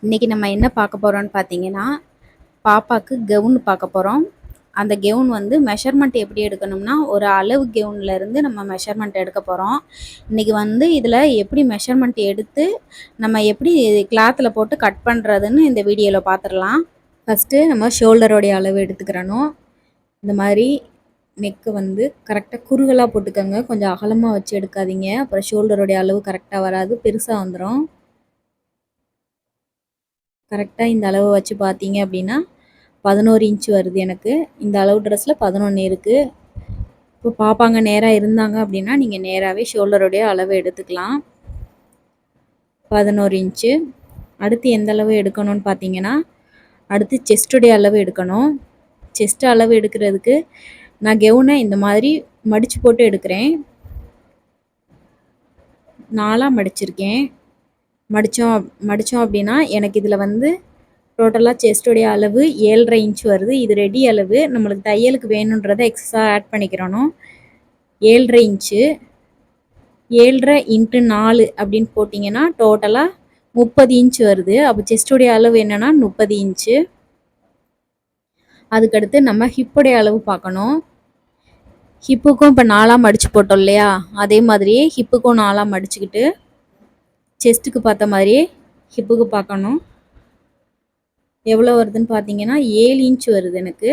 இன்றைக்கி நம்ம என்ன பார்க்க போகிறோம்னு பார்த்தீங்கன்னா, பாப்பாவுக்கு கெவுன் பார்க்க போகிறோம். அந்த கெவுன் வந்து மெஷர்மெண்ட் எப்படி எடுக்கணும்னா, ஒரு அளவு கெவுன்லேருந்து நம்ம மெஷர்மெண்ட் எடுக்க போகிறோம். இன்றைக்கி வந்து இதில் எப்படி மெஷர்மெண்ட் எடுத்து நம்ம எப்படி கிளாத்தில் போட்டு கட் பண்ணுறதுன்னு இந்த வீடியோவில் பார்த்துடலாம். ஃபஸ்ட்டு நம்ம ஷோல்டரோடைய அளவு எடுத்துக்கிறணும். இந்த மாதிரி நெக்கு வந்து கரெக்டாக குறுகலாக போட்டுக்கோங்க. கொஞ்சம் அகலமாக வச்சு எடுக்காதீங்க. அப்புறம் ஷோல்டரோடைய அளவு கரெக்டாக வராது, பெருசாக வந்துடும். கரெக்டாக இந்த அளவு வச்சு பார்த்தீங்க அப்படின்னா 11 இன்ச்சு வருது எனக்கு. இந்த அளவு ட்ரெஸ்ஸில் 11 இருக்குது. இப்போ பாப்பாங்க நேராக இருந்தாங்க அப்படின்னா நீங்கள் நேராகவே ஷோல்டருடைய அளவு எடுத்துக்கலாம். 11 இன்ச்சு. அடுத்து எந்த அளவு எடுக்கணும்னு பார்த்தீங்கன்னா, அடுத்து செஸ்ட்டுடைய அளவு எடுக்கணும். செஸ்ட் அளவு எடுக்கிறதுக்கு நான் கெவுனை இந்த மாதிரி மடித்து போட்டு எடுக்கிறேன். 4ஆக மடிச்சிருக்கேன். மடித்தோம் அப்படின்னா எனக்கு இதில் வந்து டோட்டலாக செஸ்டோடைய அளவு 7.5 இன்ச் வருது. இது ரெடி அளவு. நம்மளுக்கு தையலுக்கு வேணுன்றதை எக்ஸ்ட்ரா ஆட் பண்ணிக்கிறணும். 7.5 இன்ச்சு. 7.5 இன்ட்டு 4 அப்படின்னு போட்டிங்கன்னா டோட்டலாக 30 இன்ச் வருது. அப்போ செஸ்டோடைய அளவு என்னென்னா 30 இன்ச்சு. அதுக்கடுத்து நம்ம ஹிப்போடைய அளவு பார்க்கணும். ஹிப்புக்கும் இப்போ 4ஆக மடித்து போட்டோம் இல்லையா, அதே மாதிரியே ஹிப்புக்கும் 4ஆக மடிச்சுக்கிட்டு செஸ்ட்டுக்கு பார்த்த மாதிரியே ஹிப்புக்கு பார்க்கணும். எவ்வளோ வருதுன்னு பார்த்தீங்கன்னா 7 இன்ச் வருது எனக்கு.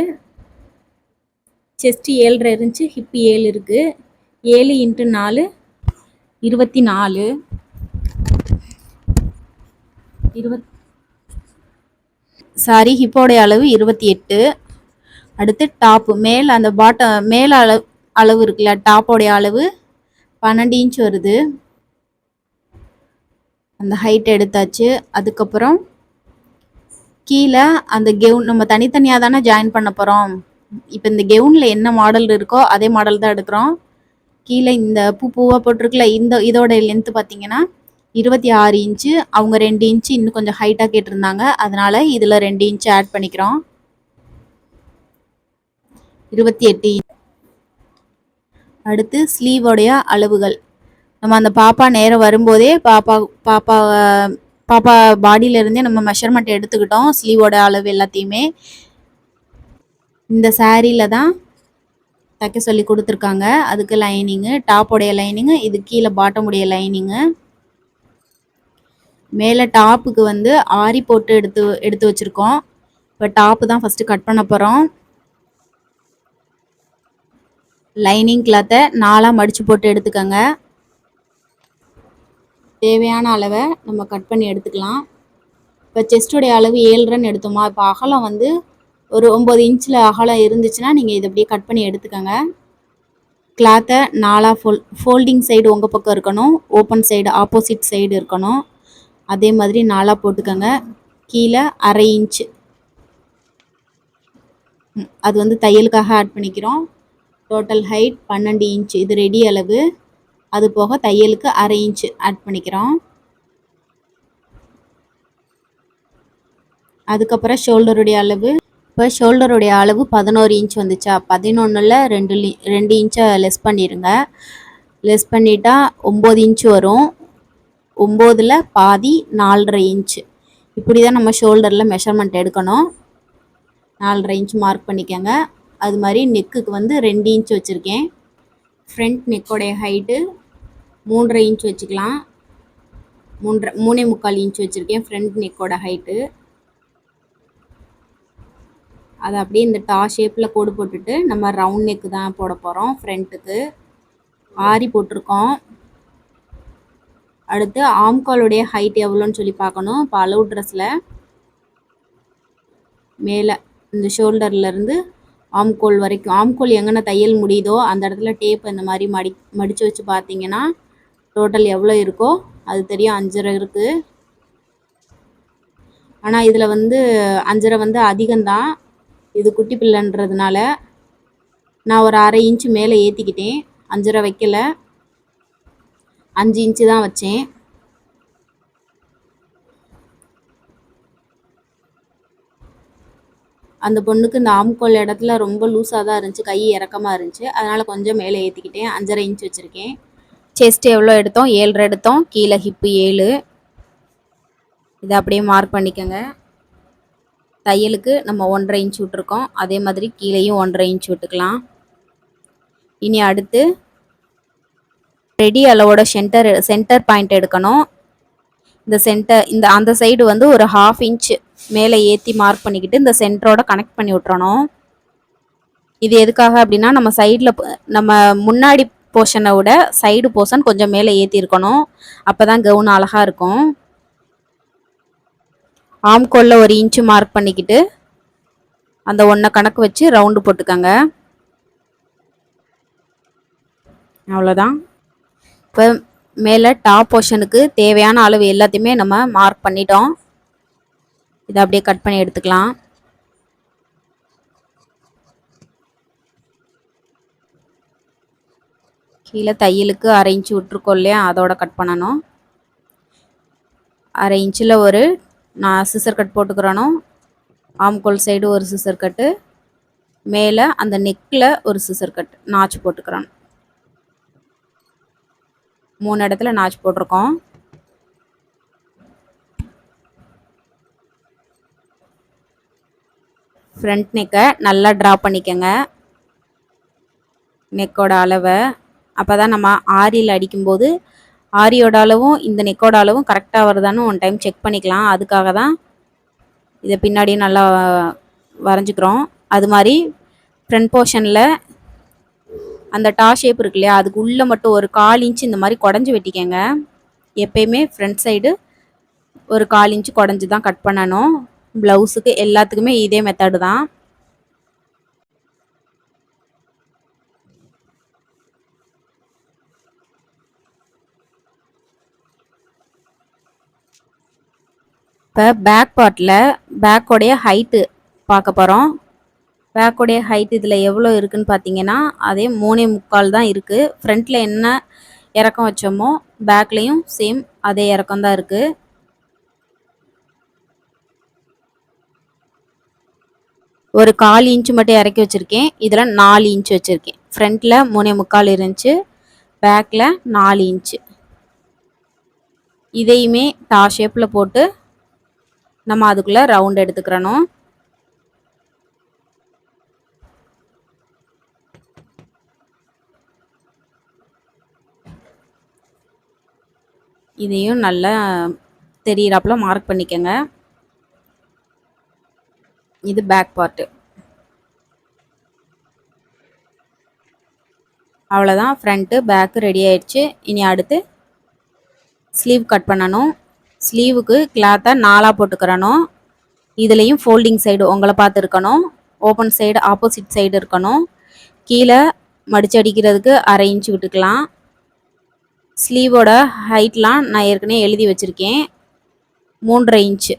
செஸ்ட்டு 7.5 இருந்துச்சு, ஹிப்பு 7 இருக்குது. 7 இன்ட்டு 4 24. ஹிப்போடைய அளவு 28. அடுத்து டாப்பு மேல் அந்த மேல் அளவு இருக்குல்ல, டாப்போடைய அளவு 12 இன்ச் வருது. அந்த ஹைட் எடுத்தாச்சு. அதுக்கப்புறம் கீழே அந்த கெவுன் நம்ம தனித்தனியாக தானே ஜாயின் பண்ண போகிறோம். இப்போ இந்த கெவுனில் என்ன மாடல் இருக்கோ அதே மாடல் தான் எடுக்கிறோம். கீழே இந்த பூவாக போட்டிருக்குல, இதோட லென்த்து பார்த்தீங்கன்னா 26 இன்ச்சு. அவங்க 2 இன்ச்சு இன்னும் கொஞ்சம் ஹைட்டாக கேட்டிருந்தாங்க, அதனால் இதில் 2 இன்ச்சு ஆட் பண்ணிக்கிறோம். 28. அடுத்து ஸ்லீவோடைய அளவுகள் நம்ம அந்த பாப்பா நேரம் வரும்போதே பாப்பா பாடியிலேருந்தே நம்ம மெஷர்மெண்ட் எடுத்துக்கிட்டோம். ஸ்லீவோட அளவு எல்லாத்தையுமே இந்த சாரியில் தான் தைக்க சொல்லி கொடுத்துருக்காங்க. அதுக்கு லைனிங்கு, டாப்போடைய லைனிங்கு, இது கீழே பாட்டமுடைய லைனிங்கு. மேலே டாப்புக்கு வந்து ஆரி போட்டு எடுத்து வச்சுருக்கோம். இப்போ டாப்பு தான் ஃபஸ்ட்டு கட் பண்ண போகிறோம். லைனிங் கிளாத்தை 4ஆக மடித்து போட்டு எடுத்துக்கோங்க. தேவையான அளவை நம்ம கட் பண்ணி எடுத்துக்கலாம். இப்போ செஸ்டோடைய அளவு 7.5 எடுத்தோமா, இப்போ அகலம் வந்து ஒரு 9 இன்ச்சில் அகலம் இருந்துச்சுன்னா நீங்கள் இதை அப்படியே கட் பண்ணி எடுத்துக்கோங்க. கிளாத்தை 4ஆக ஃபோல்டிங் சைடு உங்கள் பக்கம் இருக்கணும், ஓப்பன் சைடு ஆப்போசிட் சைடு இருக்கணும். அதே மாதிரி 4ஆக போட்டுக்கோங்க. கீழே 1/2 இன்ச்சு அது வந்து தையலுக்காக ஆட் பண்ணிக்கிறோம். Total height 12 inch. இது ரெடி அளவு. அது போக தையலுக்கு 1/2 இன்ச்சு ஆட் பண்ணிக்கிறோம். அதுக்கப்புறம் ஷோல்டருடைய அளவு, இப்போ ஷோல்டருடைய அளவு 11 இன்ச் வந்துச்சா, 11ல் 2 இன்ச்சை லெஸ் பண்ணிடுங்க. லெஸ் பண்ணிட்டா 9 இன்ச்சு வரும். 9ல் பாதி 4.5 இன்ச்சு. இப்படி தான் நம்ம ஷோல்டரில் மெஷர்மெண்ட் எடுக்கணும். 4.5 இன்ச் மார்க் பண்ணிக்கோங்க. அது மாதிரி நெக்குக்கு வந்து 2 இன்ச் வச்சுருக்கேன். ஃப்ரண்ட் நெக்கோடைய ஹைட்டு 3.5 இன்ச் வச்சுக்கலாம். 3.25 இன்ச் வச்சுருக்கேன் ஃப்ரண்ட் நெக்கோட ஹைட்டு. அதை அப்படியே இந்த ஷேப்பில் கோடு போட்டுட்டு நம்ம ரவுண்ட் நெக்கு தான் போட போகிறோம். ஃப்ரண்ட்டுக்கு ஆரி போட்டிருக்கோம். அடுத்து ஆம்காலுடைய ஹைட் எவ்வளோன்னு சொல்லி பார்க்கணும். இப்போ அளவு ட்ரெஸ்ஸில் மேலே இந்த ஷோல்டர்லேருந்து ஆம்கோல் வரைக்கும், ஆம்கோல் எங்கன்னா தையல் முடியுதோ அந்த இடத்துல டேப் இந்த மாதிரி மடித்து வச்சு பார்த்தீங்கன்னா டோட்டல் எவ்வளோ இருக்கோ அது தெரியும். 5.5 இருக்குது. ஆனால் இதில் வந்து 5.5 வந்து அதிகம்தான். இது குட்டி பிள்ளைன்றதுனால நான் ஒரு 1/2 இன்ச்சு மேலே ஏற்றிக்கிட்டேன். 5.5 வைக்கல, 5 இன்ச்சு தான் வச்சேன். அந்த பொண்ணுக்கு இந்த ஆம்கோல் இடத்துல ரொம்ப லூஸாக தான் இருந்துச்சு, கை இறக்கமாக இருந்துச்சு, அதனால் கொஞ்சம் மேலே ஏற்றிக்கிட்டேன். 5.5 இன்ச் வச்சுருக்கேன். செஸ்ட் எவ்வளோ எடுத்தோம்? 7.5 எடுத்தோம். கீழே ஹிப்பு 7. இதை அப்படியே மார்க் பண்ணிக்கோங்க. தையலுக்கு நம்ம 1.5 இன்ச் விட்டுருக்கோம், அதே மாதிரி கீழேயும் 1.5 இன்ச் விட்டுக்கலாம். இனி அடுத்து ரெடி அளவோட சென்டர் பாயிண்ட் எடுக்கணும். இந்த அந்த சைடு வந்து ஒரு 1/2 இன்ச் மேலே ஏற்றி மார்க் பண்ணிக்கிட்டு இந்த சென்டரோட கனெக்ட் பண்ணி விட்டுறணும். இது எதுக்காக அப்படின்னா, நம்ம முன்னாடி போர்ஷனை விட சைடு போர்ஷன் கொஞ்சம் மேலே ஏற்றிருக்கணும். அப்போ தான் கவுன் அழகாக இருக்கும். ஆம்கோல்ல 1 இன்ச்சு மார்க் பண்ணிக்கிட்டு அந்த 1 கணக்கு வச்சு ரவுண்டு போட்டுக்கோங்க. அவ்வளோதான். இப்போ மேலே டாப் போர்ஷனுக்கு தேவையான அளவு எல்லாத்தையுமே நம்ம மார்க் பண்ணிட்டோம். இதை அப்படியே கட் பண்ணி எடுத்துக்கலாம். கீழே தையலுக்கு 1/2 இன்ச்சு விட்டுருக்கோம் இல்லையா, அதோட கட் பண்ணணும். 1/2 இன்ச்சில் நான் சிசர் கட் போட்டுக்கிறணும். ஆம்கோல் சைடு ஒரு சிசர் கட்டு, மேலே அந்த நெக்கில் ஒரு சிசர் கட் நாச்சு போட்டுக்கிறணும். 3 இடத்துல நாச்சு போட்டிருக்கோம். ஃப்ரண்ட் நெக்கை நல்லா ட்ரா பண்ணிக்கோங்க, நெக்கோட அளவை. அப்போ தான் நம்ம ஆரியில் அடிக்கும்போது ஆரியோட அளவும் இந்த நெக்கோட அளவும் கரெக்டாக வருதான்னு 1 டைம் செக் பண்ணிக்கலாம். அதுக்காக தான் இதை பின்னாடி நல்லா வரைஞ்சிக்கிறோம். அது மாதிரி ஃப்ரண்ட் போர்ஷனில் அந்த ஷேப் இருக்கு இல்லையா, அதுக்கு உள்ளே மட்டும் ஒரு 1/4 இன்ச்சு இந்த மாதிரி குடஞ்சி வெட்டிக்கங்க. எப்பயுமே ஃப்ரண்ட் சைடு ஒரு 1/4 இன்ச்சு குடஞ்சி தான் கட் பண்ணணும். ப்ளவுஸுக்கு எல்லாத்துக்குமே இதே மெத்தடு தான். இப்போ பேக் பார்ட்டில் பேக்கோடைய ஹைட்டு பார்க்க போகிறோம். பேக்கோடைய ஹைட் இதில் எவ்வளோ இருக்குதுன்னு பார்த்தீங்கன்னா, அதே 3.25 தான் இருக்குது. ஃப்ரண்ட்டில் என்ன இறக்கம் வச்சோமோ பேக்லேயும் சேம் அதே இறக்கம் தான் இருக்குது. ஒரு 1/4 இன்ச்சு மட்டும் இறக்கி வச்சுருக்கேன். இதில் 4 இன்ச்சு வச்சுருக்கேன். ஃப்ரண்ட்டில் 3.25 இருந்துச்சு, பேக்கில் 4 இன்ச்சு. இதையுமே ஷேப்பில் போட்டு நம்ம அதுக்குள்ளே ரவுண்ட் எடுத்துக்கிறணும். இதையும் நல்லா தெரியிறாப்புல மார்க் பண்ணிக்கோங்க. இது பேக் பார்ட்டு. அவ்வளோதான், ஃப்ரண்ட்டு பேக்கு ரெடி ஆயிடுச்சு. இனி அடுத்து ஸ்லீவ் கட் பண்ணணும். ஸ்லீவுக்கு கிளாத்தை 4ஆக போட்டுக்கிறணும். இதுலேயும் ஃபோல்டிங் சைடு உங்களை பார்த்து இருக்கணும், ஓப்பன் சைடு ஆப்போசிட் சைடு இருக்கணும். கீழே மடிச்சு அடிக்கிறதுக்கு 1/2 இன்ச்சு விட்டுக்கலாம். ஸ்லீவோட ஹைட்லாம் நான் ஏற்கனவே எழுதி வச்சுருக்கேன், 3.5 இன்ச்சு.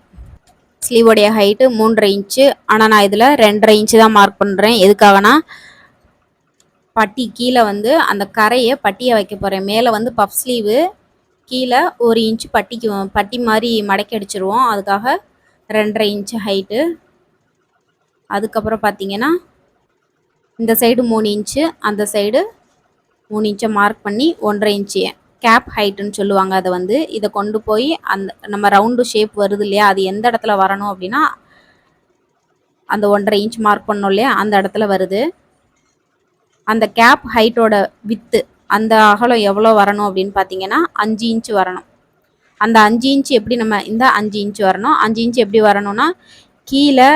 ஸ்லீவோடைய height 3.5 inch. ஆனால் நான் இதில் 2.5 இன்ச்சு தான் மார்க் பண்ணுறேன். எதுக்காகனா, பட்டி கீழே வந்து அந்த கரையை பட்டியை வைக்க போகிறேன். மேலே வந்து பஃப் ஸ்லீவு, கீழே 1 இன்ச்சு பட்டி மாதிரி மடக்கி அடிச்சிருவோம். அதுக்காக 2.5 இன்ச்சு ஹைட்டு. அதுக்கப்புறம் பார்த்தீங்கன்னா இந்த சைடு 3 இன்ச்சு, அந்த சைடு 3 இன்ச்சை மார்க் பண்ணி 1.5 இன்ச்சு கேப் ஹைட்டுன்னு சொல்லுவாங்க. அதை வந்து இதை கொண்டு போய் அந்த நம்ம ரவுண்டு ஷேப் வருது இல்லையா, அது எந்த இடத்துல வரணும் அப்படின்னா அந்த 1.5 இன்ச் மார்க் பண்ணோம் இல்லையா, அந்த இடத்துல வருது. அந்த கேப் ஹைட்டோட வித்து அந்த அகலம் எவ்வளோ வரணும் அப்படின்னு பார்த்தீங்கன்னா 5 இன்ச்சு வரணும். அந்த 5 இன்ச்சு எப்படி நம்ம இந்த 5 இன்ச்சு வரணும். 5 இன்ச்சு எப்படி வரணும்னா, கீழே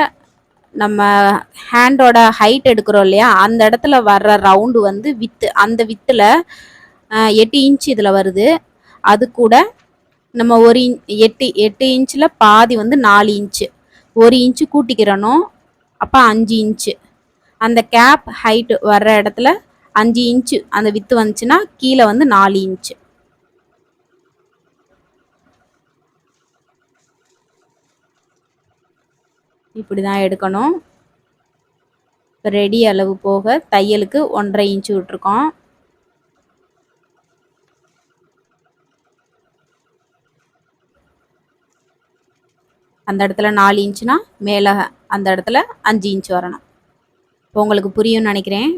நம்ம ஹேண்டோட ஹைட் எடுக்கிறோம் இல்லையா, அந்த இடத்துல வர்ற ரவுண்டு வந்து வித்து, அந்த வித்தில் 8 இன்ச்சு இதில் வருது. அது கூட நம்ம 8 இன்ச்சில் பாதி வந்து 4 இன்ச்சு, 1 இன்ச்சு கூட்டிக்கிறணும். அப்போ 5 இன்ச்சு. அந்த கேப் ஹைட்டு வர்ற இடத்துல 5 இன்ச்சு அந்த வித்து வந்துச்சுன்னா கீழே வந்து 4 இன்ச்சு. இப்படி தான் எடுக்கணும். ரெடி அளவு போக தையலுக்கு 1.5 இன்ச்சு விட்டுருக்கோம். அந்த இடத்துல 4 இன்ச்சுனா மேலே அந்த இடத்துல 5 இன்ச்சு வரணும். இப்போ உங்களுக்கு புரியும்னு நினைக்கிறேன்.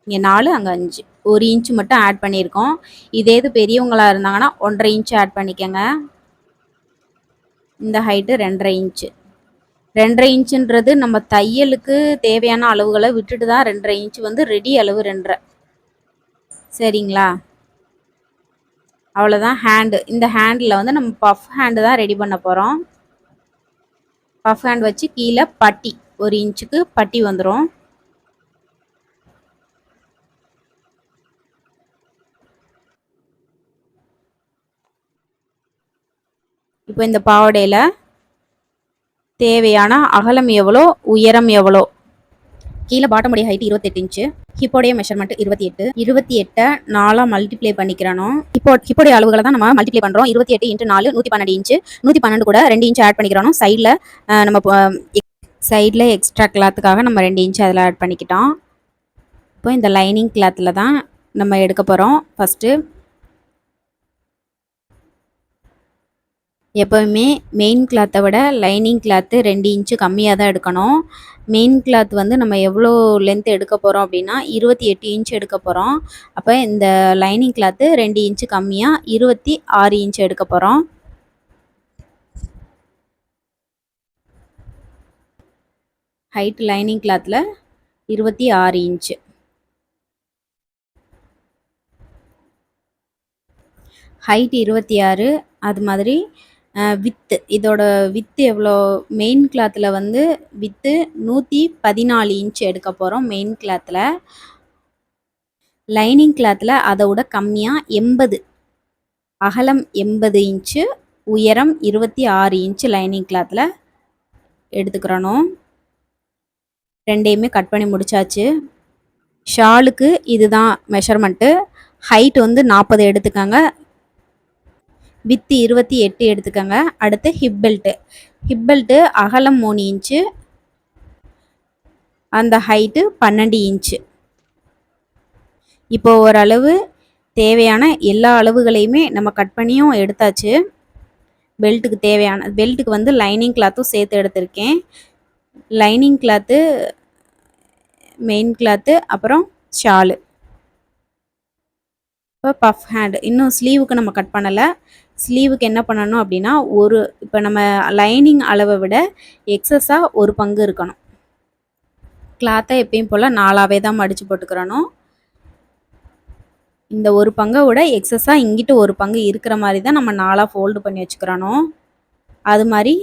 இங்கே 4, அங்கே 5, 1 இன்ச்சு மட்டும் ஆட் பண்ணியிருக்கோம். இதே இது பெரியவங்களாக இருந்தாங்கன்னா 1.5 இன்ச்சு ஆட் பண்ணிக்கோங்க. இந்த ஹைட்டு 2.5 இன்ச்சு. 2.5 இன்ச்சுன்றது நம்ம தையலுக்கு தேவையான அளவுகளை விட்டுட்டு தான் 2.5 இன்ச்சு வந்து ரெடி அளவு 2.5. சரிங்களா? அவ்வளோதான் ஹேண்டு. இந்த ஹேண்டில் வந்து நம்ம பஃப் ஹேண்டு தான் ரெடி பண்ண போகிறோம். பஃப் ஹேண்ட் வச்சு கீழே பட்டி 1 இன்ச்சுக்கு பட்டி வந்துடும். இப்போ இந்த பாவாடையில் தேவையான அகலம் எவ்வளோ, உயரம் எவ்வளோ, கீழே பாட்டமுடைய ஹைட் 28 இன்ச்சு, ஹிப்போடைய மெஷர்மெண்ட் 28. 28 4 மல்டிப்ளை பண்ணிக்கிறணும். ஹிப்போடைய அளவுகளை தான் நம்ம மல்டிப்ளை பண்ணுறோம். 28 × 4 112 இன்ச்சு. 112 கூட 2 இன்ச்சு ஆட் பண்ணிக்கிறணும். சைடில் நம்ம சைடில் எக்ஸ்ட்ரா கிளாத்துக்காக நம்ம 2 இன்ச்சு அதில் ஆட் பண்ணிக்கிட்டோம். இப்போ இந்த லைனிங் கிளாத்தில் தான் நம்ம எடுக்க போகிறோம். ஃபஸ்ட்டு எப்போவுமே மெயின் கிளாத்தை விட லைனிங் கிளாத்து 2 இன்ச்சு கம்மியாக தான் எடுக்கணும். மெயின் கிளாத் வந்து நம்ம எவ்வளோ லென்த் எடுக்க போகிறோம் அப்படின்னா 28 இன்ச் எடுக்க போகிறோம். அப்போ இந்த லைனிங் கிளாத்து 2 இன்ச்சு கம்மியாக 26 இன்ச் எடுக்க போகிறோம். ஹைட் லைனிங் கிளாத்தில் 26 இன்ச்சு. ஹைட் 26. அது மாதிரி வித்து, இதோட வித்து எவ்வளோ, மெயின் கிளாத்தில் வந்து வித்து 114 இன்ச் எடுக்க போகிறோம் மெயின் கிளாத்தில். லைனிங் கிளாத்தில் அதை விட கம்மியாக 80, அகலம் 80 இன்ச்சு, உயரம் 26 இன்ச்சு லைனிங் கிளாத்தில் எடுத்துக்கிறணும். ரெண்டையுமே கட் பண்ணி முடிச்சாச்சு. ஷாலுக்கு இதுதான் மெஷர்மெண்ட்டு. ஹைட் வந்து 40 எடுத்துக்கோங்க, வித்து 28 எடுத்துக்கோங்க. அடுத்து ஹிப் பெல்ட்டு அகலம் 3 இன்ச்சு, அந்த ஹைட்டு 12 இன்ச்சு. இப்போ ஓரளவு தேவையான எல்லா அளவுகளையுமே நம்ம கட் பண்ணியும் எடுத்தாச்சு. பெல்ட்டுக்கு தேவையான, பெல்ட்டுக்கு வந்து லைனிங் கிளாத்தும் சேர்த்து எடுத்திருக்கேன். லைனிங் கிளாத்து, மெயின் கிளாத்து, அப்புறம் ஷாலு. இப்போ பஃப் ஹேண்டு, இன்னும் ஸ்லீவுக்கு நம்ம கட் பண்ணலை. ஸ்லீவுக்கு என்ன பண்ணணும் அப்படின்னா, இப்போ நம்ம லைனிங் அளவை விட எக்ஸஸாக 1 பங்கு இருக்கணும். கிளாத்தை எப்பயும் போல் 4ஆவே தான் மடித்து போட்டுக்கிறணும். இந்த 1 பங்கை விட எக்ஸஸாக இங்கிட்டு 1 பங்கு இருக்கிற மாதிரி தான் நம்ம 4ஆக ஃபோல்டு பண்ணி வச்சுக்கிறணும். அது மாதிரி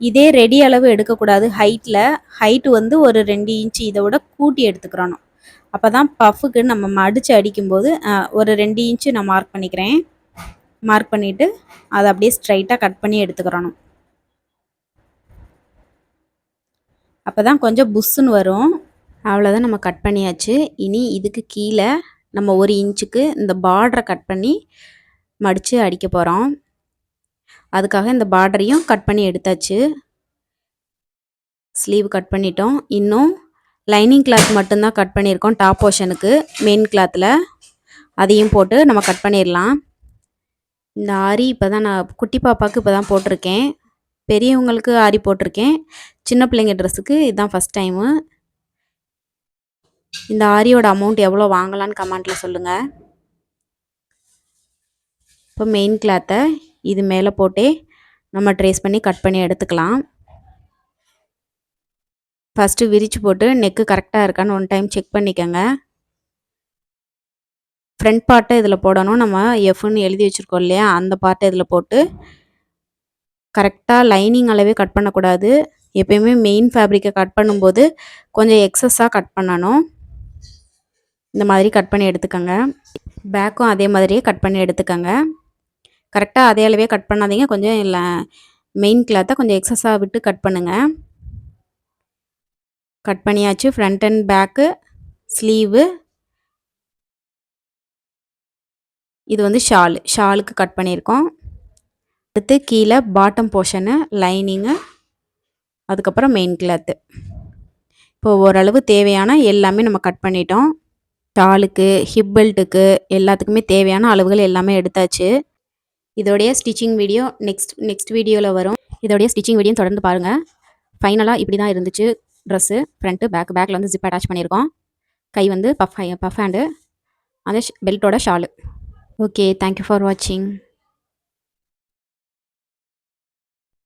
இதே ரெடி அளவு எடுக்கக்கூடாது. ஹைட்டு வந்து ஒரு 2 இன்ச்சு இதை விட கூட்டி எடுத்துக்கிறணும். அப்போ தான் பஃபுக்கு நம்ம மடித்து அடிக்கும்போது ஒரு 2 இன்ச்சு நான் மார்க் பண்ணிக்கிறேன். மார்க் பண்ணிவிட்டு அதை அப்படியே ஸ்ட்ரைட்டாக கட் பண்ணி எடுத்துக்கிறணும். அப்போ தான் கொஞ்சம் புஷ்ஷுன்னு வரும். அவ்வளோதான், நம்ம கட் பண்ணியாச்சு. இனி இதுக்கு கீழே நம்ம 1 இன்ச்சுக்கு இந்த பார்டரை கட் பண்ணி மடித்து அடிக்க போகிறோம். அதுக்காக இந்த பார்டரையும் கட் பண்ணி எடுத்தாச்சு. ஸ்லீவ் கட் பண்ணிட்டோம். இன்னும் லைனிங் கிளாத் மட்டும்தான் கட் பண்ணியிருக்கோம் டாப் போர்ஷனுக்கு. மெயின் கிளாத்தில் அதையும் போட்டு நம்ம கட் பண்ணிடலாம். இந்த ஆரி இப்போ தான் நான் குட்டி பாப்பாவுக்கு இப்போ தான் போட்டிருக்கேன். பெரியவங்களுக்கு ஆரி போட்டிருக்கேன். சின்ன பிள்ளைங்க ட்ரெஸ்ஸுக்கு இதுதான் ஃபஸ்ட் டைமு. இந்த ஆரியோட அமௌண்ட் எவ்வளோ வாங்கலான்னு கமெண்ட்டில் சொல்லுங்கள். இப்போ மெயின் கிளாத்தை இது மேலே போட்டே நம்ம ட்ரேஸ் பண்ணி கட் பண்ணி எடுத்துக்கலாம். ஃபஸ்ட்டு விரித்து போட்டு நெக்கு கரெக்டாக இருக்கான்னு 1 டைம் செக் பண்ணிக்கோங்க. ஃப்ரண்ட் பார்ட்டை இதில் போடணும். நம்ம எஃப்னு எழுதி வச்சுருக்கோம் இல்லையா, அந்த பார்ட்டை இதில் போட்டு கரெக்டாக லைனிங் அளவே கட் பண்ணக்கூடாது. எப்பயுமே மெயின் ஃபேப்ரிக்கை கட் பண்ணும்போது கொஞ்சம் எக்ஸஸாக கட் பண்ணணும். இந்த மாதிரி கட் பண்ணி எடுத்துக்கோங்க. பேக்கும் அதே மாதிரியே கட் பண்ணி எடுத்துக்கோங்க. கரெக்டாக அதே அளவே கட் பண்ணாதீங்க. கொஞ்சம் இல்லை, மெயின் கிளாத்தை கொஞ்சம் எக்ஸஸாக விட்டு கட் பண்ணுங்கள். கட் பண்ணியாச்சு. ஃப்ரண்ட் அண்ட் பேக்கு, ஸ்லீவு, இது வந்து ஷாலுக்கு கட் பண்ணியிருக்கோம். அடுத்து கீழே பாட்டம் போர்ஷனு, லைனிங்கு, அதுக்கப்புறம் மெயின் கிளாத்து. இப்போ ஓரளவு தேவையான எல்லாமே நம்ம கட் பண்ணிட்டோம். ஷாலுக்கு, ஹிப் பெல்ட்டுக்கு எல்லாத்துக்குமே தேவையான அளவுகள் எல்லாமே எடுத்தாச்சு. இதோடைய ஸ்டிச்சிங் வீடியோ நெக்ஸ்ட் வீடியோவில் வரும். இதோடைய ஸ்டிச்சிங் வீடியோ தொடர்ந்து பாருங்கள். ஃபைனலாக இப்படி தான் இருந்துச்சு ட்ரெஸ்ஸு. ஃப்ரண்ட்டு பேக்கில் வந்து ஜிப் அட்டாச் பண்ணியிருக்கோம். கை வந்து பஃப் ஹேண்டு, அந்த பெல்ட்டோட ஷாலு. ஓகே, தேங்க்யூ ஃபார் வாட்சிங்.